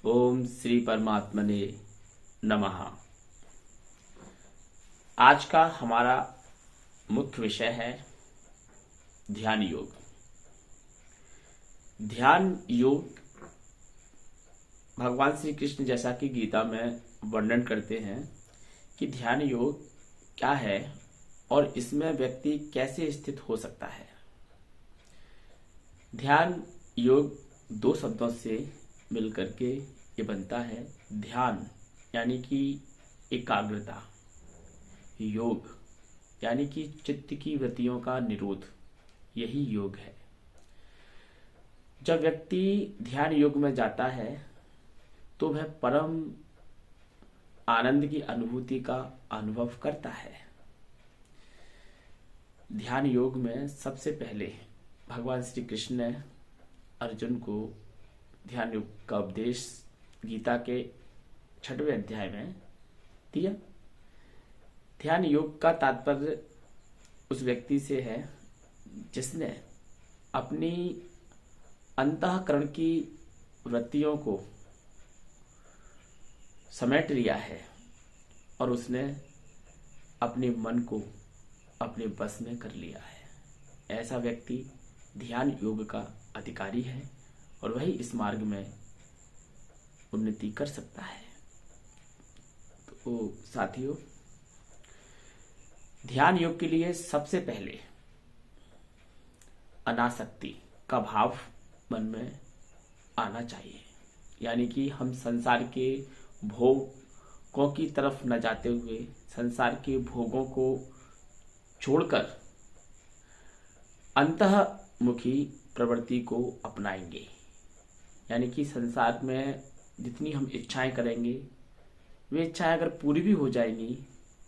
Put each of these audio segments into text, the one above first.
ओम श्री परमात्मने नमः। आज का हमारा मुख्य विषय है ध्यान योग। ध्यान योग भगवान श्री कृष्ण जैसा कि गीता में वर्णन करते हैं कि ध्यान योग क्या है और इसमें व्यक्ति कैसे स्थित हो सकता है। ध्यान योग दो शब्दों से मिलकर के ये बनता है। ध्यान यानी कि एकाग्रता, योग यानी कि चित्त की वृत्तियों का निरोध, यही योग है। जब व्यक्ति ध्यान योग में जाता है तो वह परम आनंद की अनुभूति का अनुभव करता है। ध्यान योग में सबसे पहले भगवान श्री कृष्ण ने अर्जुन को ध्यान योग का उपदेश गीता के 6वें अध्याय में दिया। ध्यान योग का तात्पर्य उस व्यक्ति से है जिसने अपनी अंतःकरण की वृत्तियों को समेट लिया है और उसने अपने मन को अपने बस में कर लिया है। ऐसा व्यक्ति ध्यान योग का अधिकारी है और वही इस मार्ग में उन्नति कर सकता है। तो साथियों, ध्यान योग के लिए सबसे पहले अनासक्ति का भाव मन में आना चाहिए, यानी कि हम संसार के भोगों की तरफ न जाते हुए संसार के भोगों को छोड़कर अंतःमुखी प्रवृत्ति को अपनाएंगे। यानी कि संसार में जितनी हम इच्छाएं करेंगे वे इच्छाएं अगर पूरी भी हो जाएंगी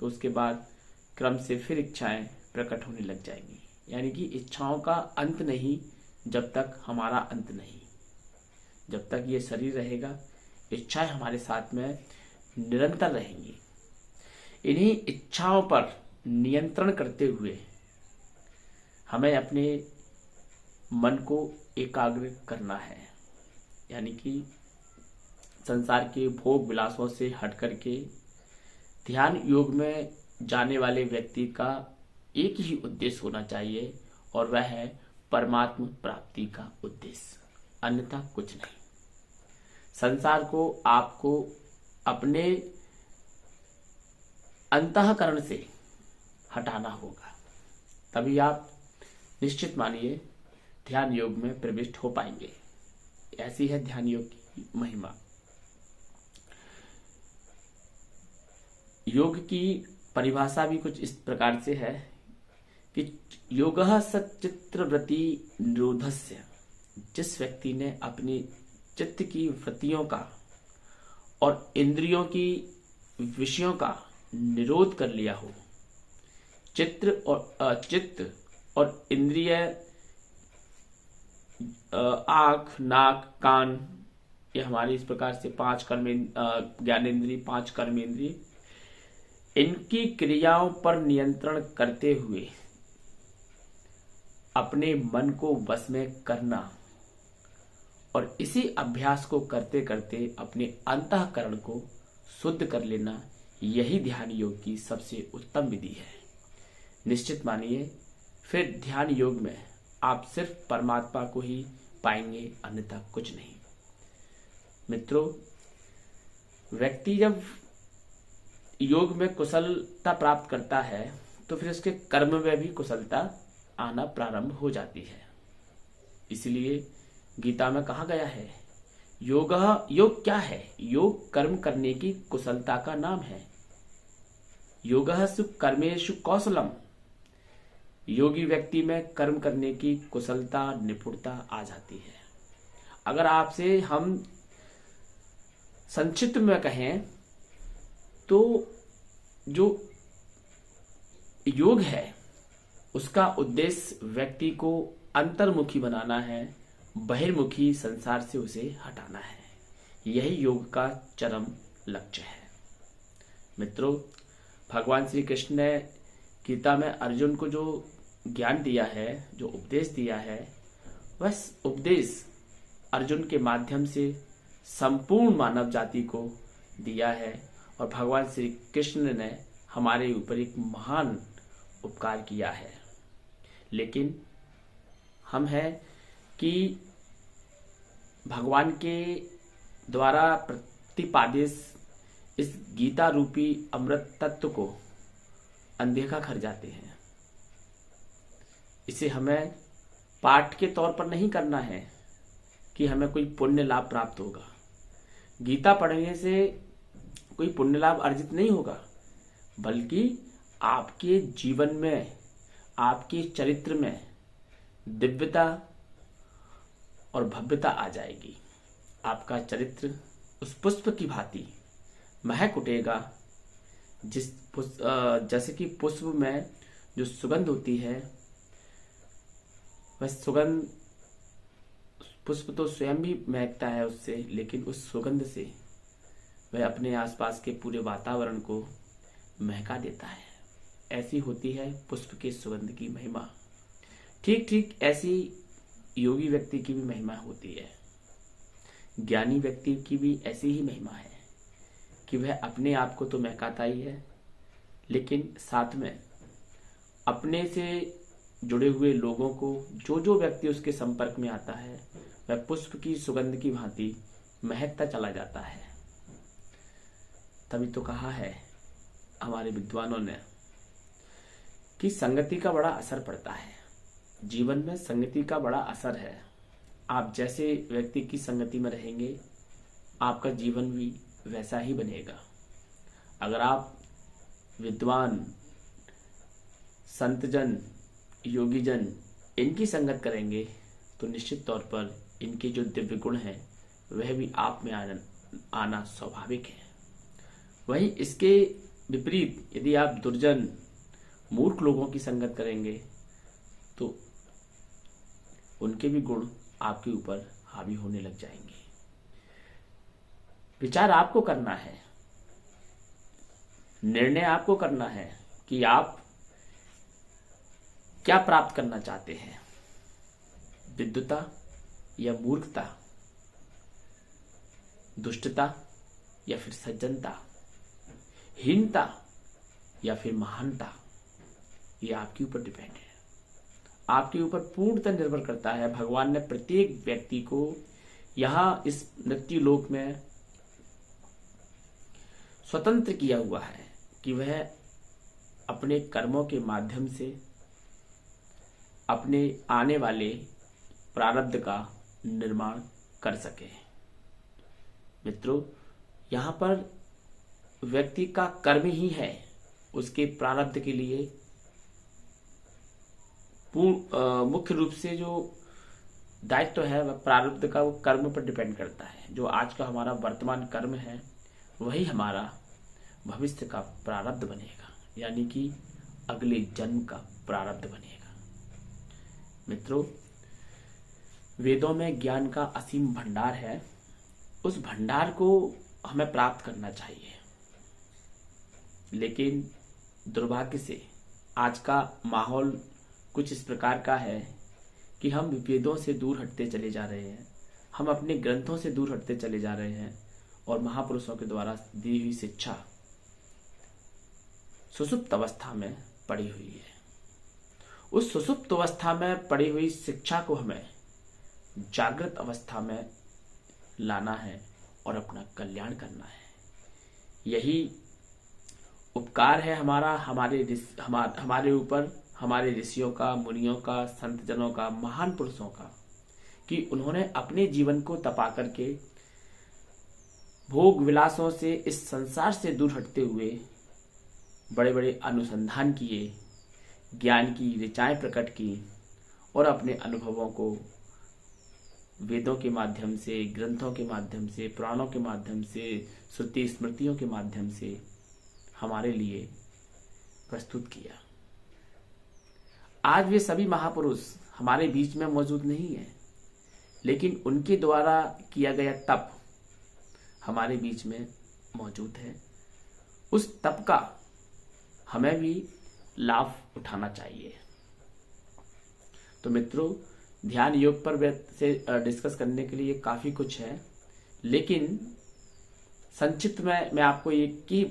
तो उसके बाद क्रम से फिर इच्छाएं प्रकट होने लग जाएंगी। यानी कि इच्छाओं का अंत नहीं जब तक हमारा अंत नहीं। जब तक ये शरीर रहेगा इच्छाएं हमारे साथ में निरंतर रहेंगी। इन्हीं इच्छाओं पर नियंत्रण करते हुए हमें अपने मन को एकाग्र करना है। यानी कि संसार के भोग विलासों से हट करके ध्यान योग में जाने वाले व्यक्ति का एक ही उद्देश्य होना चाहिए और वह है परमात्म प्राप्ति का उद्देश्य, अन्यथा कुछ नहीं। संसार को आपको अपने अंतःकरण से हटाना होगा, तभी आप निश्चित मानिए ध्यान योग में प्रविष्ट हो पाएंगे। ऐसी है ध्यान योग की महिमा। योग की परिभाषा भी कुछ इस प्रकार से है कि योगः सच्चित्तवृत्ति निरोधस्य। जिस व्यक्ति ने अपनी चित्त की वृत्तियों का और इंद्रियों की विषयों का निरोध कर लिया हो, चित्त और इंद्रिय, आंख, नाक, कान, ये हमारी इस प्रकार से 5 कर्म ज्ञानेंद्रिय, 5 कर्मेंद्रिय, इनकी क्रियाओं पर नियंत्रण करते हुए अपने मन को वश में करना और इसी अभ्यास को करते करते अपने अंतःकरण को शुद्ध कर लेना, यही ध्यान योग की सबसे उत्तम विधि है। निश्चित मानिए फिर ध्यान योग में आप सिर्फ परमात्मा को ही पाएंगे, अन्यथा कुछ नहीं। मित्रों, व्यक्ति जब योग में कुशलता प्राप्त करता है तो फिर उसके कर्म में भी कुशलता आना प्रारंभ हो जाती है। इसलिए गीता में कहा गया है योग क्या है? योग कर्म करने की कुशलता का नाम है। योगः कर्मेषु कौशलम। योगी व्यक्ति में कर्म करने की कुशलता, निपुणता आ जाती है। अगर आपसे हम संक्षिप्त में कहें तो जो योग है उसका उद्देश्य व्यक्ति को अंतर्मुखी बनाना है, बहिर्मुखी संसार से उसे हटाना है। यही योग का चरम लक्ष्य है। मित्रों, भगवान श्री कृष्ण ने गीता में अर्जुन को जो ज्ञान दिया है, जो उपदेश दिया है, वह उपदेश अर्जुन के माध्यम से संपूर्ण मानव जाति को दिया है और भगवान श्री कृष्ण ने हमारे ऊपर एक महान उपकार किया है। लेकिन हम हैं कि भगवान के द्वारा प्रतिपादित इस गीता रूपी अमृत तत्व को अनदेखा कर जाते हैं। इसे हमें पाठ के तौर पर नहीं करना है कि हमें कोई पुण्य लाभ प्राप्त होगा। गीता पढ़ने से कोई पुण्य लाभ अर्जित नहीं होगा, बल्कि आपके जीवन में, आपके चरित्र में दिव्यता और भव्यता आ जाएगी। आपका चरित्र उस पुष्प की भांति महक उठेगा, जैसे कि पुष्प में जो सुगंध होती है, वह सुगंध, पुष्प तो स्वयं भी महकता है उससे, लेकिन उस सुगंध से वह अपने आसपास के पूरे वातावरण को महका देता है। ऐसी होती है पुष्प के सुगंध की महिमा। ठीक ठीक ऐसी योगी व्यक्ति की भी महिमा होती है। ज्ञानी व्यक्ति की भी ऐसी ही महिमा है कि वह अपने आप को तो महकाता ही है, लेकिन साथ में अपने से जुड़े हुए लोगों को, जो व्यक्ति उसके संपर्क में आता है, वह पुष्प की सुगंध की भांति महकता चला जाता है। तभी तो कहा है हमारे विद्वानों ने कि संगति का बड़ा असर पड़ता है। जीवन में संगति का बड़ा असर है। आप जैसे व्यक्ति की संगति में रहेंगे, आपका जीवन भी वैसा ही बनेगा। अगर आप विद्वान, संतजन, योगीजन इनकी संगत करेंगे तो निश्चित तौर पर इनके जो दिव्य गुण हैं वह भी आप में आना स्वाभाविक है। वहीं इसके विपरीत यदि आप दुर्जन, मूर्ख लोगों की संगत करेंगे तो उनके भी गुण आपके ऊपर हावी होने लग जाएंगे। विचार आपको करना है, निर्णय आपको करना है कि आप क्या प्राप्त करना चाहते हैं, विद्वता या मूर्खता, दुष्टता या फिर सज्जनता, हीनता या फिर महानता। ये आपके ऊपर डिपेंड है, आपके ऊपर पूर्णतः निर्भर करता है। भगवान ने प्रत्येक व्यक्ति को यहाँ इस मृत्यु लोक में स्वतंत्र किया हुआ है कि वह अपने कर्मों के माध्यम से अपने आने वाले प्रारब्ध का निर्माण कर सके। मित्रों, यहाँ पर व्यक्ति का कर्म ही है उसके प्रारब्ध के लिए मुख्य रूप से जो दायित्व है वह प्रारब्ध का, वो कर्म पर डिपेंड करता है। जो आज का हमारा वर्तमान कर्म है वही हमारा भविष्य का प्रारब्ध बनेगा, यानी कि अगले जन्म का प्रारब्ध बनेगा। मित्रों, वेदों में ज्ञान का असीम भंडार है। उस भंडार को हमें प्राप्त करना चाहिए, लेकिन दुर्भाग्य से आज का माहौल कुछ इस प्रकार का है कि हम वेदों से दूर हटते चले जा रहे हैं, हम अपने ग्रंथों से दूर हटते चले जा रहे हैं और महापुरुषों के द्वारा दी हुई शिक्षा सुसुप्त अवस्था में पड़ी हुई है। उस सुसुप्त अवस्था में पड़ी हुई शिक्षा को हमें जागृत अवस्था में लाना है और अपना कल्याण करना है। यही उपकार है हमारा, हमारे ऊपर, हमारे ऋषियों का, मुनियों का, संत जनों का, महान पुरुषों का, कि उन्होंने अपने जीवन को तपा करके भोग विलासों से, इस संसार से दूर हटते हुए बड़े बड़े अनुसंधान किए, ज्ञान की ऋचाएं प्रकट की और अपने अनुभवों को वेदों के माध्यम से, ग्रंथों के माध्यम से, पुराणों के माध्यम से, श्रुति स्मृतियों के माध्यम से हमारे लिए प्रस्तुत किया। आज वे सभी महापुरुष हमारे बीच में मौजूद नहीं है, लेकिन उनके द्वारा किया गया तप हमारे बीच में मौजूद है। उस तप का हमें भी लाभ उठाना चाहिए। तो मित्रों, ध्यान योग पर से डिस्कस करने के लिए काफी कुछ है, लेकिन संक्षिप्त में मैं आपको एक ही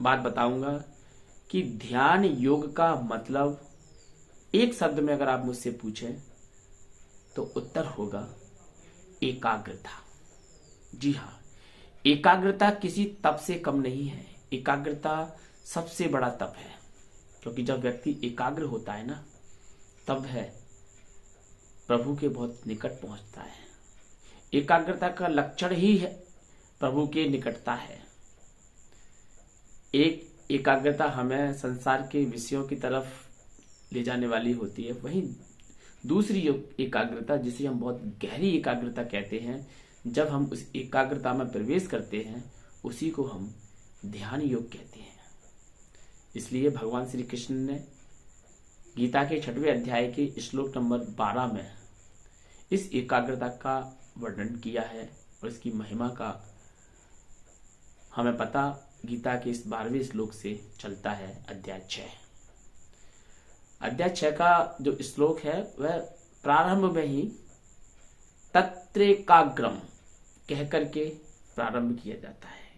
बात बताऊंगा कि ध्यान योग का मतलब एक शब्द में अगर आप मुझसे पूछें तो उत्तर होगा एकाग्रता। जी हाँ, एकाग्रता किसी तप से कम नहीं है। एकाग्रता सबसे बड़ा तप है, क्योंकि जब व्यक्ति एकाग्र होता है ना, तब है प्रभु के बहुत निकट पहुंचता है। एकाग्रता का लक्षण ही है प्रभु के निकटता है। एक एकाग्रता हमें संसार के विषयों की तरफ ले जाने वाली होती है, वहीं दूसरी एकाग्रता जिसे हम बहुत गहरी एकाग्रता कहते हैं, जब हम उस एकाग्रता में प्रवेश करते हैं उसी को हम ध्यान योग कहते हैं। इसलिए भगवान श्री कृष्ण ने गीता के 6वें अध्याय के श्लोक नंबर 12 में इस एकाग्रता का वर्णन किया है और इसकी महिमा का हमें पता गीता के इस 12वें श्लोक से चलता है। अध्याय 6 का जो श्लोक है वह प्रारंभ में ही तत्रेकाग्रम कह करके प्रारंभ किया जाता है।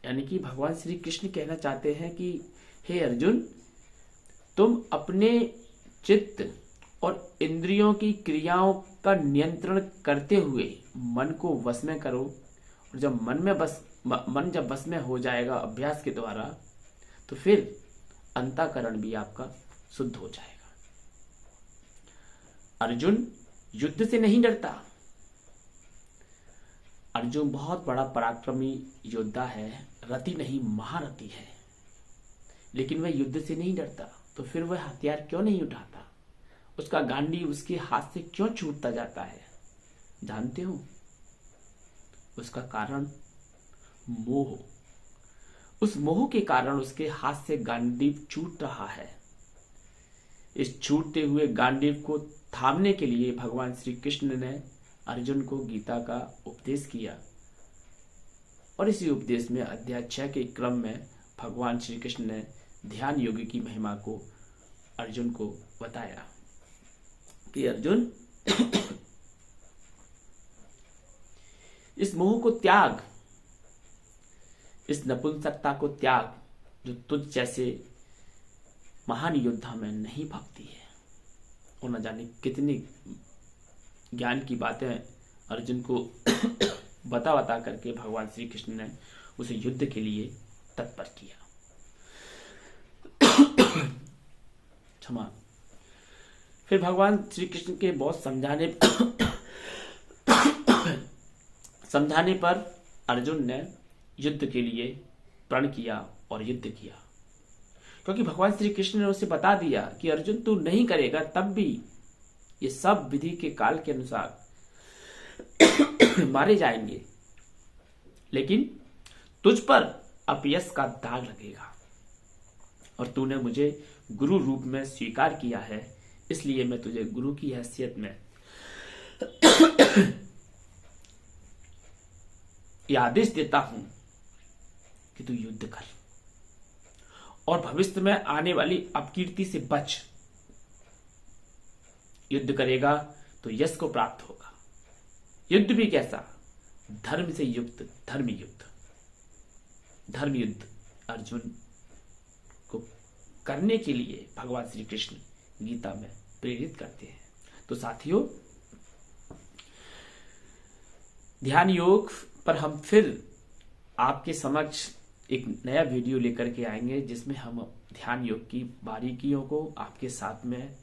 यानी कि भगवान श्री कृष्ण कहना चाहते हैं कि हे अर्जुन, तुम अपने चित्त और इंद्रियों की क्रियाओं का नियंत्रण करते हुए मन को वश में करो, और जब मन जब वश में हो जाएगा अभ्यास के द्वारा, तो फिर अंतःकरण भी आपका शुद्ध हो जाएगा। अर्जुन युद्ध से नहीं डरता। अर्जुन बहुत बड़ा पराक्रमी योद्धा है, रति नहीं महारथी है, लेकिन वह युद्ध से नहीं डरता। तो फिर वह हथियार क्यों नहीं उठाता? उसका गांडीव उसके हाथ से क्यों छूटता जाता है? जानते हो उसका कारण? मोह। उस मोह के कारण उसके हाथ से गांडीव छूट रहा है। इस छूटते हुए गांडीव को थामने के लिए भगवान श्री कृष्ण ने अर्जुन को गीता का उपदेश किया, और इसी उपदेश में अध्याय 6 के क्रम में भगवान श्री कृष्ण ने ध्यान योग की महिमा को अर्जुन को बताया कि अर्जुन इस मोह को त्याग, इस नपुंसकता को त्याग जो तुझ जैसे महान योद्धा में नहीं भक्ति है। और न जाने कितनी ज्ञान की बातें अर्जुन को बता करके भगवान श्री कृष्ण ने उसे युद्ध के लिए तत्पर किया। क्षमा। फिर भगवान श्री कृष्ण के बहुत समझाने पर अर्जुन ने युद्ध के लिए प्रण किया और युद्ध किया, क्योंकि भगवान श्री कृष्ण ने उसे बता दिया कि अर्जुन तू नहीं करेगा तब भी ये सब विधि के काल के अनुसार मारे जाएंगे, लेकिन तुझ पर अपयश का दाग लगेगा, और तूने मुझे गुरु रूप में स्वीकार किया है, इसलिए मैं तुझे गुरु की हैसियत में यह आदेश देता हूं कि तू युद्ध कर और भविष्य में आने वाली अपकीर्ति से बच। युद्ध करेगा तो यश को प्राप्त होगा। युद्ध भी कैसा? धर्म से युक्त धर्म युद्ध अर्जुन को करने के लिए भगवान श्री कृष्ण गीता में प्रेरित करते हैं। तो साथियों, ध्यान योग पर हम फिर आपके समक्ष एक नया वीडियो लेकर के आएंगे, जिसमें हम ध्यान योग की बारीकियों को आपके साथ में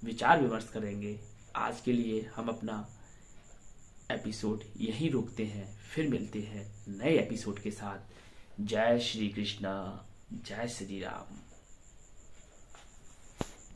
विचार विमर्श करेंगे। आज के लिए हम अपना एपिसोड यहीं रोकते हैं, फिर मिलते हैं नए एपिसोड के साथ। जय श्री कृष्णा, जय श्री राम।